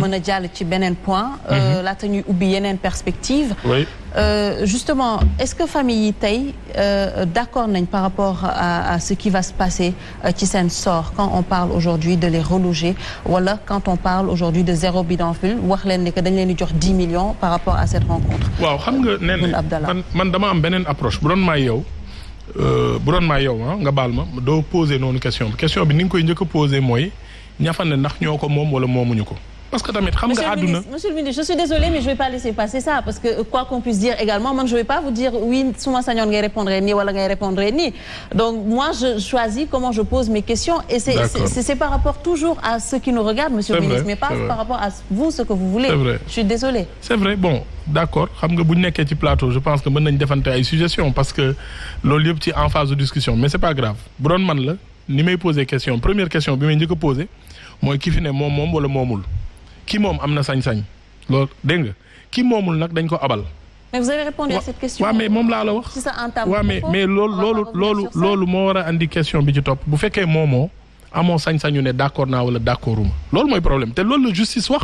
mën a jàll ci beneen point. laata ñuy ubbi yeneen perspective. oui. Justement est-ce que famille yi tey d'accord nañ par rapport à ce qui va se passer ci seen sort quand on parle aujourd'hui de les reloger wala quand on parle aujourd'hui de zéro bidonville wax leen ne que dañ leen di jox 10 millions par rapport à cette rencontre. waaw xam nga nee man dama am beneen approche bu doon maay yow. bu doon maa yow nga baal ma doo poser noonu question bi ni nga koy njëkk a poser mooy ñafa ne ndax ñoo ko moom wala moomuñu ko parce que tamit xam nga àdduna. Monsieur le ministre je suis désolée mais je vais pas laisser passer ça parce que quoi qu'on puisse dire également man je vais pas vous dire oui suma sañoon ngay répondre nii wala ngay répondre nii donc moi je choisis comment je pose mes questions et c'est par rapport toujours à ceux qui nous regardent monsieur le ministre mais pas par rapport à vous ce que vous voulez. Je suis désolée. C'est vrai bon d'accord xam nga bu ñu nekkee ci plateau je pense que mën nañ defante ay suggestions parce que loolu yëpp ci en phase de discussion mais c'est pas grave bu doon man la ni may poser question première question bi may njëkk a poser mooy ki fi ne moom wala moomul. ki moom am na sañ-sañ loolu dégg nga ki moomul nag dañ ko abal. mais vous avez répondu à cette question. waaw mais moom laa la wax. si ça entame waaw mais loolu moo war a andi question bi ci topp bu fekkee moomoo amoo sañ-sañu ne d'accord naa wala d'accorduma loolu mooy problème te loolu la justice wax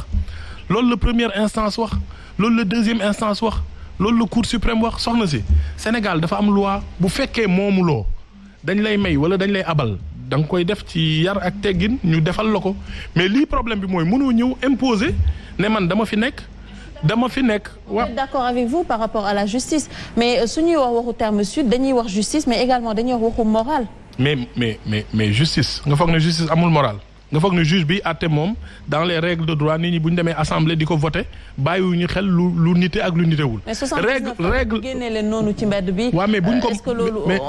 loolu la première instance wax loolu la deuxième instance wax loolu la cour suprême wax soxna si Sénégal dafa am loi bu fekkee moomuloo dañ lay may wala dañ lay abal. da nga koy def ci yar ak teggin ñu defal la ko mais lii problème bi mooy mënoo ñëw imposer ne man dama fi nekk. waaw d'accord avec vous par rapport à la justice mais suñuy wax waxu terme sud dañuy wax justice mais également dañuy wax waxu moral. mais justice nga foog ne justice amul moral nga foog ne juge bi àtte moom dans les règles de droit nit ñi bu ñu demee assemblée di ko voter bàyyiwuñu xel lu nite ak lu nitewul. règle génne leen noonu ci mbedd bi. waaw mais buñ ko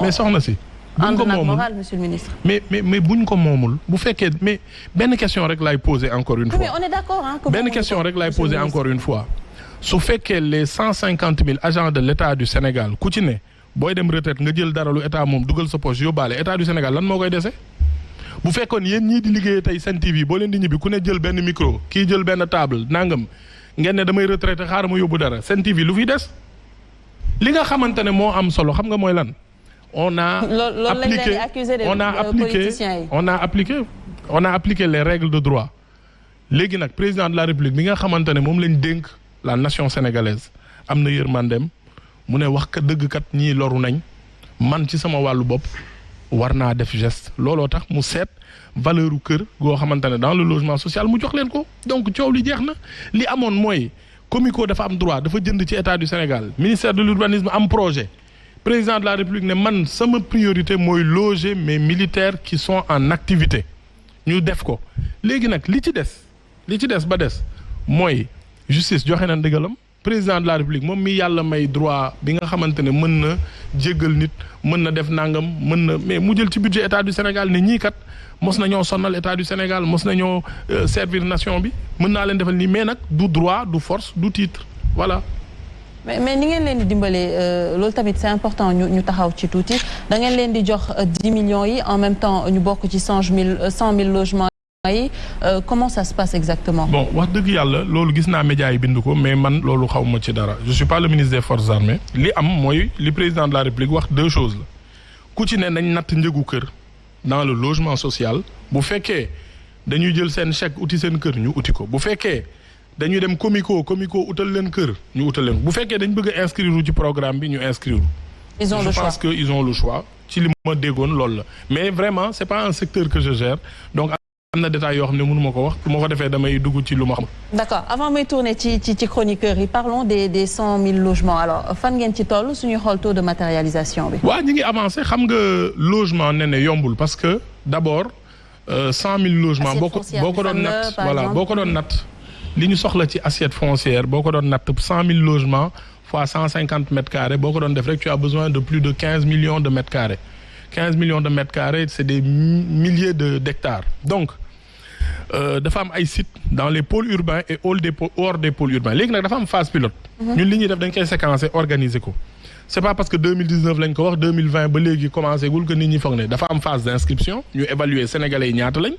mais soxna si. buñ ko moomul monsieur le ministre. mais buñ ko moomul bu fekkee mais benn question rek laay poser encore une fois. mais on est d'accord benn question rek laay poser encore une fois. su fekkee les 150 000 agents de l'État du Sénégal ku ci ne booy dem retraite nga jël dara lu état moom dugal sa poche yóbbaale état du Sénégal lan moo koy dese. bu fekkoon yéen ñii di liggéeyee tey Sen TV boo leen di ñibbi ku ne jël benn micro kii jël benn table nangam ngeen ne damay retraité xaaral ma yóbbu dara Sen TV lu fiy des. li nga xamante ne moo am solo xam nga mooy lan. on a appliqué les règles de droit léegi nag président de la République bi nga xamante ne moom lañ dénk la nation sénégalaise am na yërmandeem mu ne wax ka dëgg kat ñii loru nañ man ci sama wàllu bopp war naa def geste looloo tax mu seet valeur u kër goo xamante ne dans le logement social mu jox leen ko donc coow li jeex na li amoon mooy Comico dafa am droit dafa jënd ci état du Sénégal ministère de l'urbanisme am projet président de la République ne man sama priorité mooy loger mes militaires qui sont en activité ñu def ko léegi nag li ci des ba des mooy justice joxe na ndigalam président de la République moom mi yàlla may droit bi nga xamante ne mën na jéggal nit mën na def nangam mën na mais mu jël ci budget état du Sénégal ne ñii kat mos nañoo sonnal état du Sénégal mos nañoo servir nation bi mën naa leen defal nii mais nag du droit du force du titre voilà. mais ni ngeen leen di dimbalee loolu tamit c'est important ñu taxaw ci tuuti da ngeen leen di jox 10 millions yi en même temps ñu bokk ci 100 000 logements yi comment ça se passe exactement. bon wax dëgg yàlla loolu gis naa médias yi bind ko mais man loolu xaw ma ci dara je suis pas le ministre des forces armées li am mooy li président de la République wax deux choses la ku ci ne nañ natt njëgu kër dans le logement social bu fekkee dañuy jël seen chèque uti seen kër ñu uti ko bu fekkee. dañuy dem Comico utal leen kër ñu utal leen bu fekkee dañ bëgg a inscrire ci programme bi ñu inscrire. ils ont le choix je pense que ils ont le choix ci li ma déggoon loolu la mais vraiment c'est pas un secteur que je gère donc am na détails yoo xam ne mënu ma ko wax bu ma ko defee damay dugg ci lu ma xam. d'accord avant may tourner ci chroniqueurs yi parlons des 100 000 logements alors fan ngeen ci toll suñuy xool taux de matérialisation bi. waaw ñi ngi avancé xam nga logement nee na yombul parce que d'abord 100 000 logements. boo ko doon natt voilà boo ko doon natt. li ñu soxla ci assiette foncière boo ko doon natt 100 000 logements fois 150 mètres carrés boo ko doon def rek tu as besoin de plus de 15 millions de mètres carrés 15 millions de mètres carrés c'est des milliers d'hectares donc dafa am ay sites dans les pôles urbains et hors des pôles urbains léegi nag dafa am phase pilote. ñun li ñuy def dañ koy séquencer organiser ko. c'est pas parce que 2019 lañ ko wax 2020 ba léegi commencé gul que nit ñi foog ne dafa am phase d'inscription ñu évaluer sénégalais yi ñaata lañ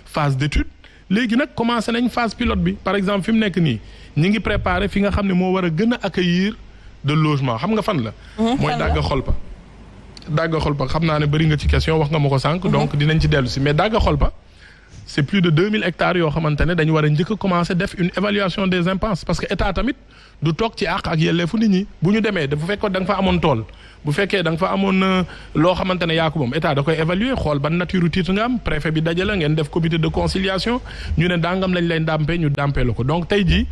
phase d'étude. léegi nag commencé nañ phase pilote bi par exemple fi mu nekk nii ñi ngi préparer fi nga xam ne moo war a gën a accueillir de logement xam nga fan la. mooy Daga Xolpa xam naa ne bëri nga ci question wax nga ma ko sànq. donc dinañ ci dellu si mais Daga Xolpa c'est plus de 2000 hectares yoo xamante ne dañu war a njëkk a commencer def une évaluation des impenses parce que état tamit du toog ci àq ak yelleefu nit ñi bu ñu demee dafa fekkoon da nga fa amoon tool bu fekkee da nga fa amoon loo xamante ne yaa ko moom état da koy évaluer xool ban nature titre nga am préfet bi dajale ngeen def comité de conciliation ñu ne dangam lañ lay ndàmpee ñu dàmpee la ko donc tey jii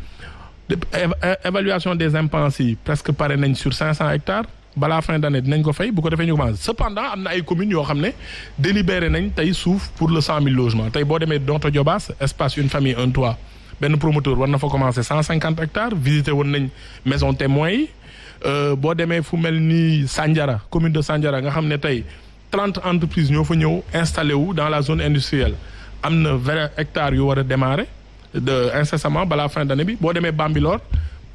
évaluation des impenses yi presque pare nañ sur 500 hectares balaa fin d'année dinañ ko fay bu ko defee ñu commencé cependant am na ay communes yoo xam ne délibéré nañ tey suuf pour le 100 000 logements tey boo demee Notto Diobass espace une famille un toit benn promoteur war na fa commencer 150 hectares visité woon nañ maison témoin yi boo demee fu mel ni Sandiara commune de Sandiara nga xam ne tey 30 entreprises ñoo fa ñëw installé wu dans la zone industrielle am na 20 hectares yu war a démarrer incessamment balaa fin d'année bi boo demee Bambilor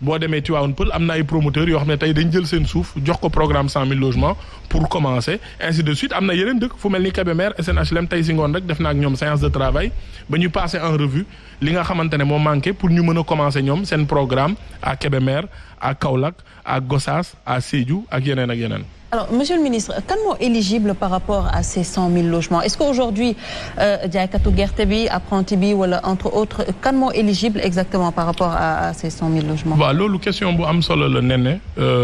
boo demee Tivaouane Peulh am na ay promoteurs yoo xam ne tey dañ jël seen suuf jox ko programme 100 000 logements pour commencer ainsi de suite am na yeneen dëkk fu mel ni Kébémer SNHLM tey si ngoon rek def na ak ñoom séance de travail ba ñu passer en revue li nga xamante ne moo manqué pour ñu mën a commencer ñoom seen programme à Kébémer à Kaolack à Gossas à Sédhiou ak yeneen ak yeneen. Alors, Monsieur le ministre, kan moo éligible par rapport à ces 100 000 logements? Est-ce qu'aujourd'hui, jaaykatu gerte bi, apprenti bi, wala entre autres, kan moo éligible exactement par rapport à ces 100 000 logements? waaw loolu question bu am solo la Néné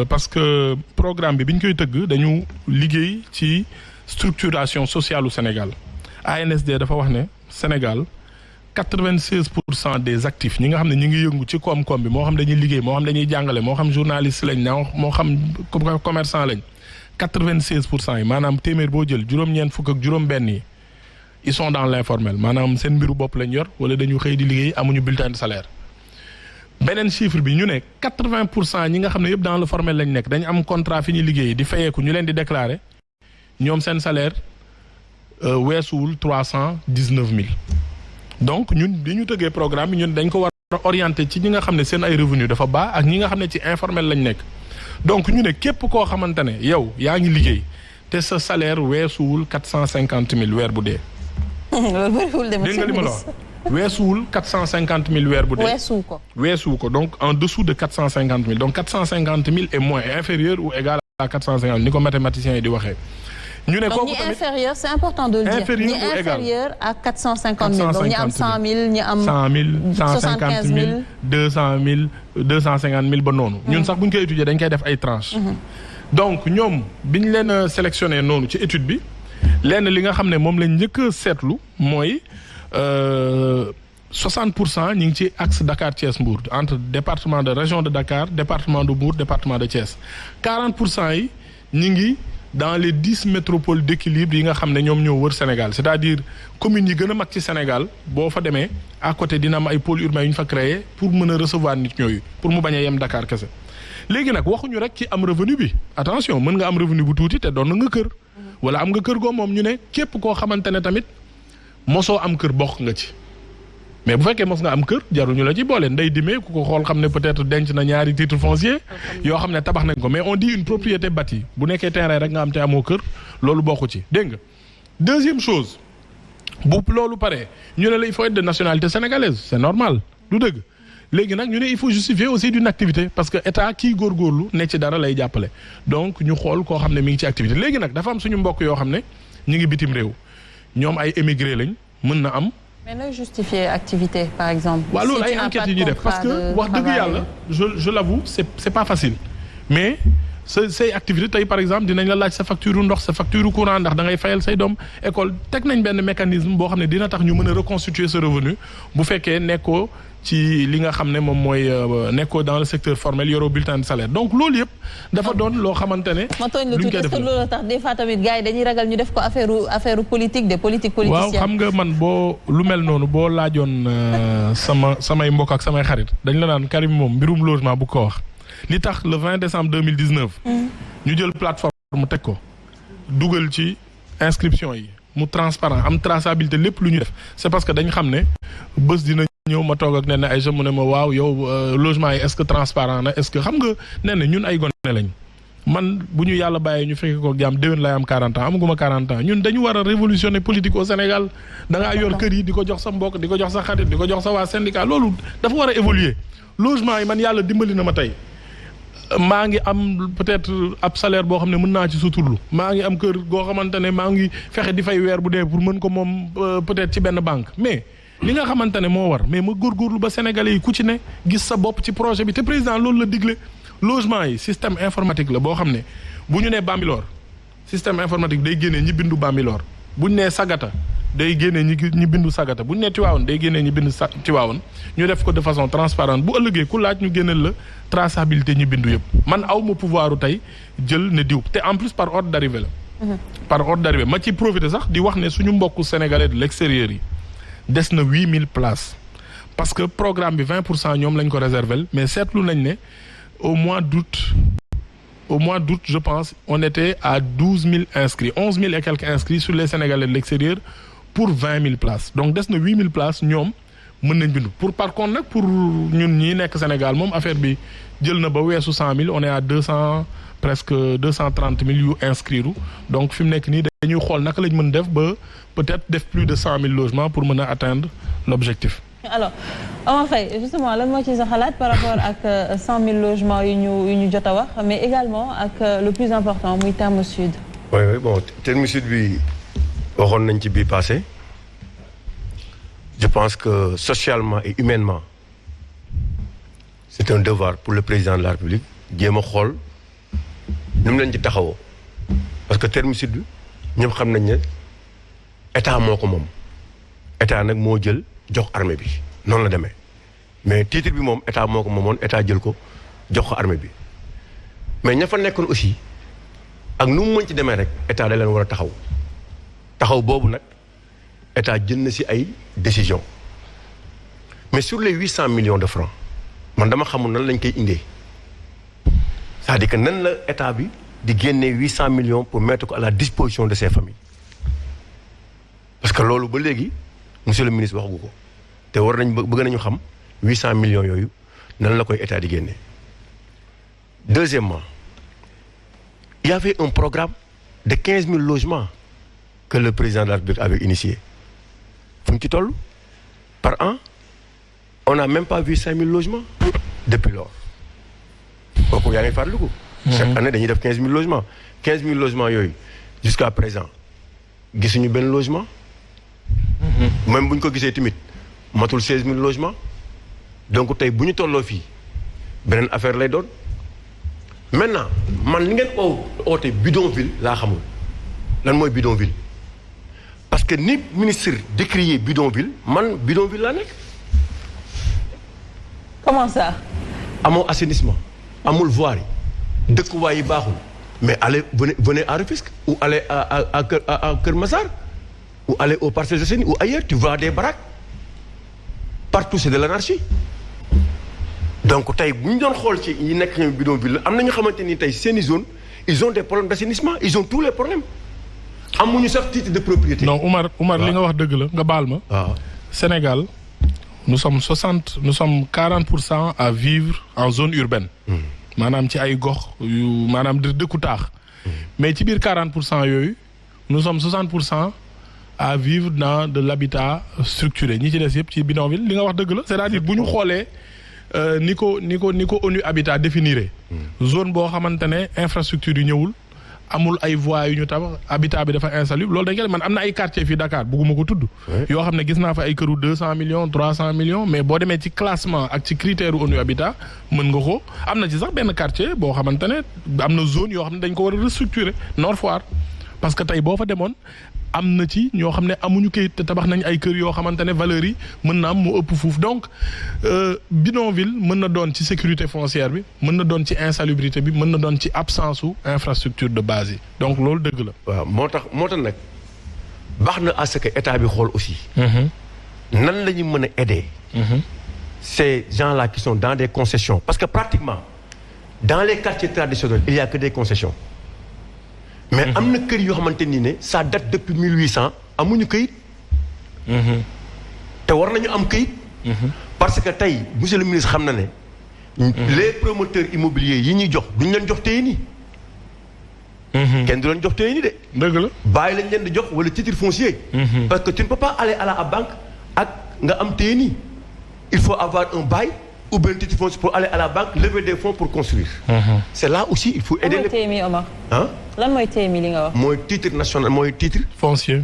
parce que programme bi ñu koy tëgg dañu liggéey ci structuration sociale au Sénégal ANSD dafa wax ne Sénégal 96% des actifs ñi nga xam ne ñu ngi yëngu ci koom-koom bi moo xam dañuy liggéey moo xam dañuy jàngale moo xam journaliste lañ moo xam commerçant lañ 96% yi maanaam téeméer boo jël juróom-ñeent fukk ak juróom-benn yi ils sont dans l'informel maanaam seen mbiru bopp lañ yor wala dañu xëy di liggéey amuñu bulletin de salaire. beneen chiffre bi ñu ne 80% ñi nga xam ne yëpp dans le formel lañ nekk dañu am contrat fi ñuy liggéey di fayeeku ñu leen di déclarer ñoom seen salaire weesuwul 319 000. donc ñun bi ñu tëggee programme bi ñun dañ ko war a orienter ci ñi nga xam ne seen ay revenu dafa baax ak ñi nga xam ne ci informel lañ nekk. donc ñu ne képp koo xamante ne yow yaa ngi liggéey te sa salaire weesuwul 450 000 weer bu dee. loolu bëriwul de dégg nga li ma la wax weesuwul 450 000 weer bu dee. weesuwu ko donc en dessous de 450 000 donc 450 000 est moins inférieur ou égal à 450 000 ni ko mathématiciens yi di waxee. ñu ne kooku tamit inférieur c'est important de le dire ni inférieur à 450 000 donc ñi am 100 000 ñi am 100 000 150 000 200 000 250 000 ba noonu. ñun sax bu ñu koy étudier dañ koy def ay tranches. donc ñoom bi ñu leen sélectionné noonu ci étude bi lenn li nga xam ne moom lañ njëkk a seetlu mooy 60% ñu ngi ci axe Dakar Thiès Mbour entre département de région de Dakar département de Mbour département de Thiès 40% yi ñu ngi. dans les 10 métropoles d'équilibre yi nga xam ne ñoom ñoo wër Sénégal c'est-à-dire communes yi gën a mag ci Sénégal boo fa demee à côté dina am ay pôles urbains yu ñu fa créé pour mën a recevoir nit ñooyu pour mu bañ a yem Dakar kese. léegi nag waxuñu rek ci am revenu bi attention mën nga am revenu bu tuuti te doon nga kër wala am nga kër goo moom ñu ne képp koo xamante ne tamit mosoo am kër bokk nga ci. mais bu fekkee mos nga am kër jaruñu la ci boole nday dimee ku ko xool xam ne peut-être denc na ñaari titre foncier yoo xam ne tabax nañ ko mais on dit une propriété bâtie bu nekkee terrain rek nga am te amoo kër loolu bokku ci dégg nga. deuxième chose bu loolu paree ñu ne la il faut être de nationalité sénégalaise c'est normal du dëgg léegi nag ñu ne il faut justifier aussi d'une activité parce que état kii góorgóorlu ne ci dara lay jàppale donc ñu xool koo xam ne mi ngi ci activité léegi nag dafa am suñu mbokk yoo xam ne ñu ngi bitim réew ñoom ay émigré lañ mën na am. mais nooy justifier activité par exemple. waaw loolu ay enquêtes yi ñuy def parce que wax dëgg yàlla je l'avoue c'est pas facile mais say activité tey par exemple dinañ la laaj sa facture ndox sa facture courant ndax da ngay fayal say doom école teg nañ benn mécanisme boo xam ne dina tax ñu mën a reconstituer ce revenu bu fekkee nekkoo ci li nga xam ne moom mooy nekkoo dans le secteur formel yoroo bulletin de salaire donc loolu yëpp dafa doon loo xamante ne. ma tooñ la tuuti est-ce que loolu tax des fois tamit gars yi dañuy ragal ñu def ko affaire politique des politiques politiciennes. waaw xam nga man boo lu mel noonu boo laajoon samay mbokk ak samay xarit dañ la naan Karim moom mbirum logement bu ko wax li tax le 20 décembre 2019. ñu jël plateforme mu teg ko dugal ci inscription yi mu transparent am traçabilité lépp lu ñu def c'est parce que dañ xam ne bés dina ñëw ma toog ak nee na ay mu ne ma waaw yow logement yi est-ce que transparent na est-ce que xam nga nee na ñun ay gone lañ man bu ñu yàlla bàyyee ñu fekke ko jàmm déwén lay am 40 ans amaguma 40 ans ñun dañu war a révolutionner politique au Sénégal da ngaa yor kër yi di ko jox sa mbokk di ko jox sa xarit di ko jox sa waa syndicat loolu dafa war a évoluer logement yi man yàlla dimbali na ma tey maa ngi am peut-être ab salaire boo xam ne mën naa ci suturlu maa ngi am kër goo xamante ne maa ngi fexe di fay weer bu dee pour mën ko moom peut-être ci benn banque mais li nga xamante ne moo war mais ma góorgóorlu ba Sénégalais yi ku ci ne gis sa bopp ci projet bi te président loolu la digle logement yi système informatique la boo xam ne bu ñu nee Bambilor système informatique day génnee ñi bindu Bambilor bu ñu nee Sagata day génnee ñi bindu Sagata bu ñu nee Tivaouane day génnee ñi bindu Tivaouane ñu def ko de façon transparente bu ëllëgee ku laaj ñu génneel la traçabilité ñi bindu yëpp man aw ma pouvoiru tey jël ne diw te en plus par ordre d'arrivée la. par ordre d'arrivée ma ci profité sax di wax ne suñu mbokku sénégalais de l'extérieur yi des na 8000 places parce que programme bi 20% ñoom lañ ko réserver mais seetlu nañ ne au mois d'août je pense on était à 12 000 inscrits 11 000 et quelques inscrits sur les sénégalais de l'extérieur pour 20 000 places donc des na 8000 places ñoom mën nañ bindu par contre nag pour ñun ñi nekk Sénégal moom affaire bi jël na ba weesu 100 000 on est à 200 presque 230 000 yu inscrire donc fi mu nekk nii dañuy xool naka lañ mën def ba peut-être def plus de 100 000 logements pour mën a atteindre l'objectif. alors Omar Faye justement lan moo ci sa xalaat par rapport ak 100 000 logements yu ñu jot a wax mais également ak le plus important muy Terme Sud. oui bon Terme Sud bi waxoon nañ ci bii passé je pense que socialement et humainement c'est un devoir pour le président de la République jéem a xool ni mu leen ci taxawoo parce que Terme Sud bi ñëpp xam nañ ne état moo ko moom état nag moo jël jox armée bi noonu la demee mais titre bi moom état moo ko moomoon état jël ko jox ko armée bi mais ña fa nekkoon aussi ak nu mu mën ci demee rek état da leen war a taxaw boobu nag état jël na si ay décision mais sur les 800 millions de francs man dama xamul nan lañ koy indee c'est-à-dire que nan la état bi di génnee 800 millions pour mettre ko à la disposition de ces familles parce que loolu ba léegi monsieur le ministre waxagu ko te war nañ bëgg nañu xam 800 millions yooyu nan la koy état di génnee. Deuxièmement, il y avait un programme de 15 000 logements que le président de la République avait initié. Fu ñu ci toll par an on n'a même pas vu 5 000 logements depuis lors. kooku yaa ngi fàttaliku. chaque année dañuy def 15 000 logements 15 000 logements yooyu jusqu'à présent gisuñu benn logement. même bu ñu ko gisee tamit matul 16 000 logements donc tey bu ñu tolloo fii beneen affaire lay doon maintenant man li ngeen oote bidonville laa xamul lan mooy bidonville parce que ni ministre décrié bidonville man bidonville laa nekk. comment ça. amoo assainissement amul voirie yi dëkkuwaay yi baaxul mais allez venez à Rufisque ou allez à Kër Massar ou aller aux Parcelles Assainies ou ailleurs tu vois des baraques partout c'est de l'anarchie donc tey bu ñu doon xool ci yi nekk ñoom bidonville am na ñu xamante ni tey seeni zone ils ont des problèmes d'assainissement ils ont tous les problèmes amuñu sax titre de propriété. non Oumar li nga wax dëgg la nga baal ma. waaw Sénégal nous sommes 40% à vivre en zone urbaine. maanaam ci ay gox yu maanaam dëkku taax. mais ci biir 40% yooyu nous sommes 60% à vivre dans de l'habitat structuré ñi ci des yëpp ci bidonville li nga wax dëgg la c'est-à-dire bu ñu xoolee ni ko ONU Habitat définiré zone boo xamante ne infrastructure yu ñëwul amul ay voies yu ñu tabax habitat bi dafa insalubre loolu dañ koy man am na ay quartiers fii Dakar bugguma ko tudd yoo xam ne gis naa fa ay këru 200 millions 300 millions mais boo demee ci classement ak ci critère ONU Habitat mën nga ko am na ci sax benn quartier boo xamante ne am na zone yoo xam ne dañ ko war a restructurer Nord Foire parce que tey boo fa demoon am na ci ñoo xam ne amuñu kayit te tabax nañ ay kër yoo xamante ne valeurs yi mën na am mu ëpp fuuf donc bidonville mën na doon ci sécurité foncière bi mën na doon ci insalubrité bi mën na doon ci absence su infrastructure de base yi donc loolu dëgg la. waaw moo tax nag baax na à ce que état bi xool aussi. nan la ñu mën a aider. ces gens-là qui sont dans des concessions parce que pratiquement dans les quartiers traditionnels il y a que des concessions. mais am na kër yoo xamante ni ne ça date depuis 1800 amuñu këyit. te war nañu am këyit. parce que tey monsieur le ministre xam na ne. les promoteurs immobiliers yi ñuy jox duñ leen jox téye nii. kenn du leen jox téye nii de. dëgg la bàyyi lañ leen di jox wala titre foncier. parce que tu ne peux pas aller à la banque ak nga am téye nii. il faut avoir un bail ubbi titre foncier pour aller à la banque lever des fonds pour construire. C'est là aussi il faut aider les. TMI Omar. ah. lan mooy TMI li nga wax. mooy titre national mooy titre. foncier.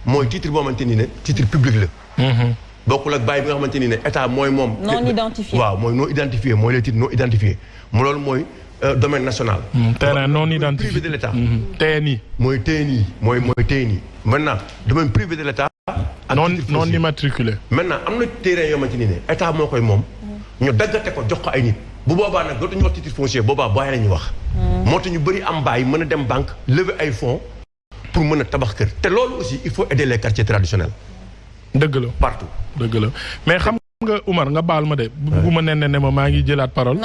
mooy titre boo xamante ni ne titre public la. bokkul ak bàyyi bi nga xamante ni ne état mooy moom. non identifié waaw mooy non identifié mooy les titres non identifiés mu loolu mooy domaine national. terrain non identifié privé de l' état. TNI. mooy TNI mooy TNI. maintenant domaine privé de l' état. non immatriculé. maintenant am na terrain yoo xamante ni ne état moo koy moom. ñu daggate ko jox ko ay nit. bu boobaa nag dootuñu wax titre foncier boobaa bàyyi la ñuy wax. moo tax ñu bëri am bàyyi mën a dem banque lever ay fonds pour mën a tabax kër. te loolu aussi il faut aider les quartiers traditionnels. dëgg la partout. dëgg la mais xam nga Oumar nga baal ma de. bu ma ne ma maa ngi jëlaat parole.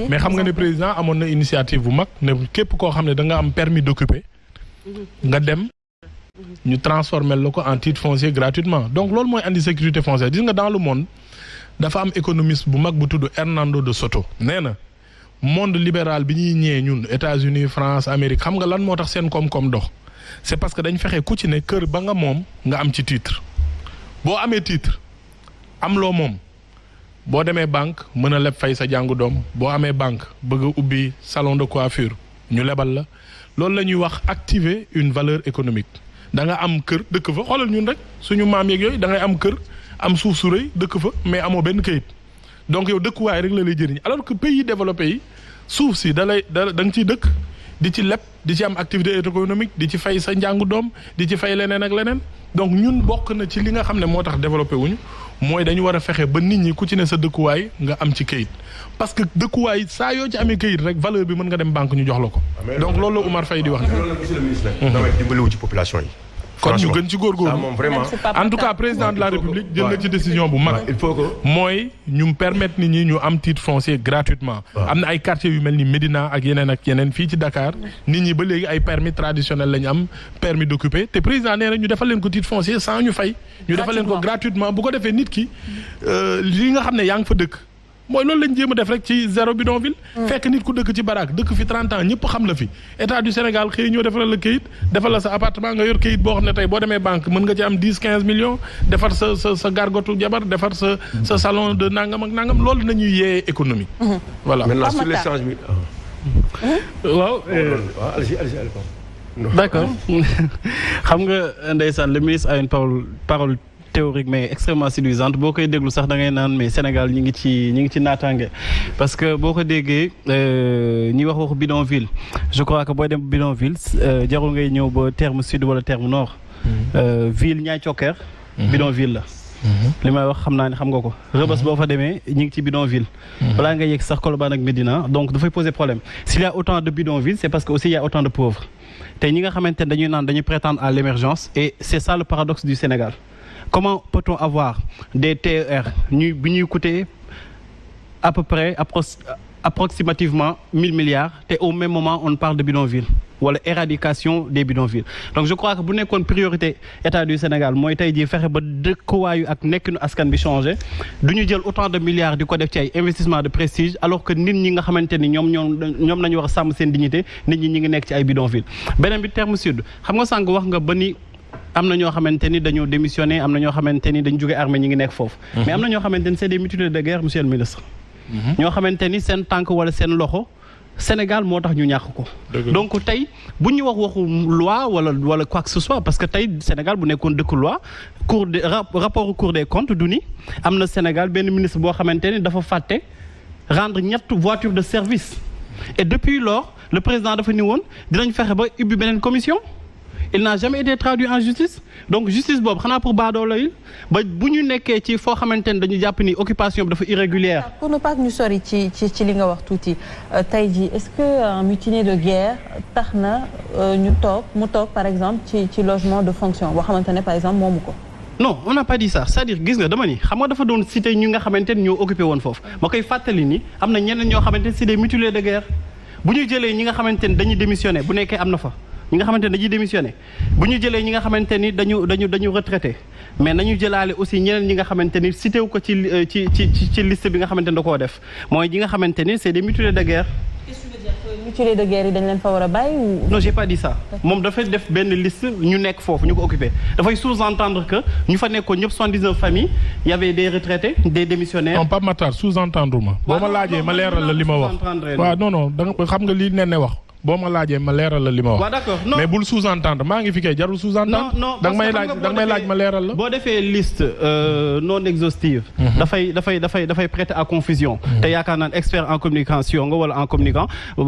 mais xam nga ne président amoon na initiative bu mag ne képp koo xam ne da nga am permis d'occuper nga dem ñu transformer la ko en titre foncier gratuitement donc loolu mooy andi sécurité foncière gis nga dans le monde dafa am économiste bu mag bu tudd Hernando de Soto nee na monde libéral bi ñuy ñëwee ñun États-Unis France Amérique xam nga lan moo tax seen koom-koom dox c'est parce que dañ fexe ku ci ne kër ba nga moom nga am ci titre boo amee titre am loo moom boo demee banque mën a leb fay sa jàngu doom boo amee banque bëgg a ubbi salon de coiffure ñu lebal la loolu la ñuy wax activer une valeur économique da nga am kër dëkk fa xoolal ñun rek suñu maam yeeg yooyu da ngay am kër am suuf su rëy dëkk fa mais amoo benn kayit donc yow dëkkuwaay rek la lay jëriñ alors que pays développés yi suuf si da nga ciy dëkk di ci leb di ci am activité économique di ci fay sa njàngu doom di ci fay leneen ak leneen donc ñun bokk na ci li nga xam ne moo tax développé wuñu mooy dañu war a fexe ba nit ñi ku ci ne sa dëkkuwaay nga am ci kayit parce que dëkkuwaay saa yoo ci amee kayit rek valeur bi mën nga dem banque ñu jox la ko. donc loolu la Oumar Faye di wax. loolu la monsieur le ministre nag. dimbaliwu ci population yi. kon ñu gën ci góorgóorlu moom vraiment. en tout cas président de la république jël na ci décision bu mag. il faut que mooy ñu permettre nit ñi ñu am titre foncier gratuitement. am na ay quartiers yu mel ni Médina ak yeneen fii ci Dakar nit ñi ba léegi ay permis traditionnel la ñu am permis d'occuper te président nee na ñu defal leen ko titre foncier sans ñu fay. ñu defal leen ko gratuitement bu ko defee nit ki li nga xam ne yaa ngi fa dëkk. mooy loolu lañ jéem a def rek ci zéro bidonville. fekk nit ku dëkk ci baraak dëkk fi 30 ans ñëpp xam la fi état du Sénégal xëy ñoo defal la kayit defal la sa appartement nga yor kayit boo xam ne tey boo demee banque mën nga ci am 10-15 millions defar sa gargotu jabar defar sa salon de nangam ak nangam loolu nañuy yee économie. voilà maintenant sur l'échange bi. waaw. d'accord xam nga ndeysaan le ministre a une parole théorique mais extrêmement séduisante boo koy déglu sax da ngay naan mais Sénégal ñi ngi ci naataange parce que boo ko déggee ñi waxu bidonville je crois que booy dem bidonville jarul ngay ñëw ba terme sud wala terme nord. ville ñaay cokkeer bidonville la. li may wax xam naa ne xam nga ko. Rebeuss boo fa demee ñi ngi ci bidonville. balaa nga yegg sax Colobane ak Médina donc dafay poser problème s'il y a autant de bidonville c'est parce que aussi il y a autant de pauvres te ñi nga xamante ne dañuy naan dañuy prétendre à l'émergence et c'est ça le paradoxe du Sénégal. Comment peut-on avoir des TER bi ñuy coûter à peu près approximativement 1000 milliards te au même moment on parle de bidonville wala éradication des bidonvilles donc je crois que bu nekkoon priorité état du Sénégal mooy tey jii fexe ba dëkkuwaayu ak nekkinu askan bi changé du ñu jël autant de milliards di ko def ci ay investissement de prestige alors que nit ñi nga xamante ni ñoom nañu war a sàmm seen dignité nit ñi ngi nekk ci ay bidonville beneen bi terme sud xam nga sànq wax nga ba ni am na ñoo xamante ni dañoo démissionné am na ñoo xamante ni dañu jóge armée ñi ngi nekk foofu mais am na ñoo xamante ni c'est des mutilés de guerre monsieur le ministre ñoo xamante ni seen tànk wala seen loxo Sénégal moo tax ñu ñàkk ko donc tey bu ñu waxu loi wala quoi que ce soit parce que tey Sénégal bu nekkoon dëkk loi rapport Cour des comptes du ni am na Sénégal benn ministre boo xamante ni dafa fàtte rendre ñett voiture de service et depuis lors le président dafa ni woon dinañ fexe ba ubbi beneen commission il n'a jamais été traduit en justice donc justice boobu xanaa pour baadoola yi ba bu ñu nekkee ci foo xamante ne dañu jàpp ni occupation bi dafa irrégulière. pour ne pas que ñu sori ci li nga wax tuuti tey jii est-ce que un mutiné de guerre tax na mu toog par exemple ci logement de fonction boo xamante ne par exemple moomu ko. non on n'a pas dit ça c'est-à-dire gis nga dama ni xam nga dafa doon cité ñu nga xamante ni ñoo occupé woon foofu ma koy fàttali ni am na ñeneen ñoo xamante ni c'est des mutilés de guerre bu ñu jëlee ñi nga xamante ni dañuy démissionné bu nekkee am na fa. ñi nga xamante ne dañuy démissionné bu ñu jëlee ñi nga xamante ni dañu retraité mais nañu jëlaale aussi ñeneen ñi nga xamante ni cité wu ko ci liste bi nga xamante ni da koo def mooy ñi nga xamante ni c'est des mutilés de guerre. Qu'est-ce que tu veux dire mutilé de guerre yi dañ leen fa war a bàyyi ou. non j'ai pas dit ça moom dafay def benn liste ñu nekk foofu ñu ko occupé dafay sous-entendre que ñu fa nekkoon ñëpp 79 familles y avait des retraités des démissionnaires. non Pape Matar sous-entendre ma. boo ma laajee ma leeral la li ma wax. waaw non da nga xam nga li ne wax. boo ma laajee ma leeral la li ma wax. waaw d'accord non mais bul sous-entendre maa ngi fi kay jarul sous-entendre. non da nga may laaj ma leeral la. boo defee liste non exhaustive. dafay prêter à confusion. te yaakaar naan expert en communication nga wala en communicant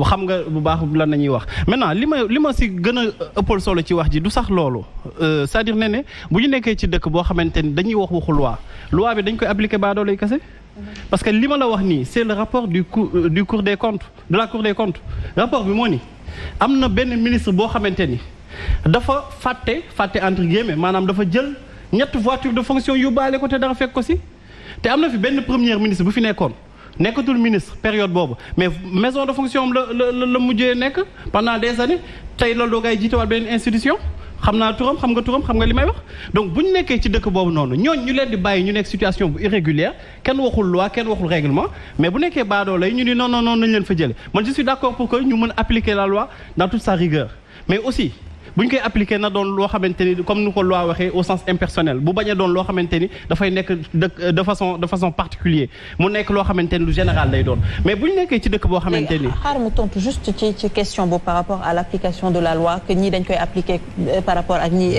xam nga bu baax lan la ñuy wax. maintenant li ma si gën a ëppal solo ci wax ji du sax loolu c'est-à-dire ne bu ñu nekkee ci dëkk boo xamante ni dañuy waxu loi bi dañ koy appliquer baadoolo yi kese. parce que li ma la wax nii c'est le rapport du Cour des comptes de la Cour des comptes rapport bi moo ni am na benn ministre boo xamante ni dafa fàtte entre guillemets maanaam dafa jël ñett voiture de fonction yóbbaale ko te dara fekk ko si te am na fi benn premier ministre bu fi nekkatul ministre période boobu mais maison de fonction la mujjee nekk pendant des années tey loolu doo ngay jiitewaat benn institution xam naa turam xam nga li may wax donc bu ñu nekkee ci dëkk boobu noonu ñu leen di bàyyi ñu nekk situation bu irrégulière kenn waxul loi kenn waxul règlement mais bu nekkee baadoo lay ñu ni non nañ leen fa jële man je suis d'accord pour que ñu mën appliquer la loi dans toute sa rigueur mais aussi bu ñu koy appliquer na doon loo xamante ni comme ni ko loi waxee au sens impersonnel bu bañ a doon loo xamante ni dafay nekk de façon particulier mu nekk loo xamante ni lu général lay doon mais bu ñu nekkee ci dëkk boo xamante ni. xaaral mu tontu juste ci question boobu par rapport à l'application de la loi que ñii dañ koy appliquer par rapport ak ñii.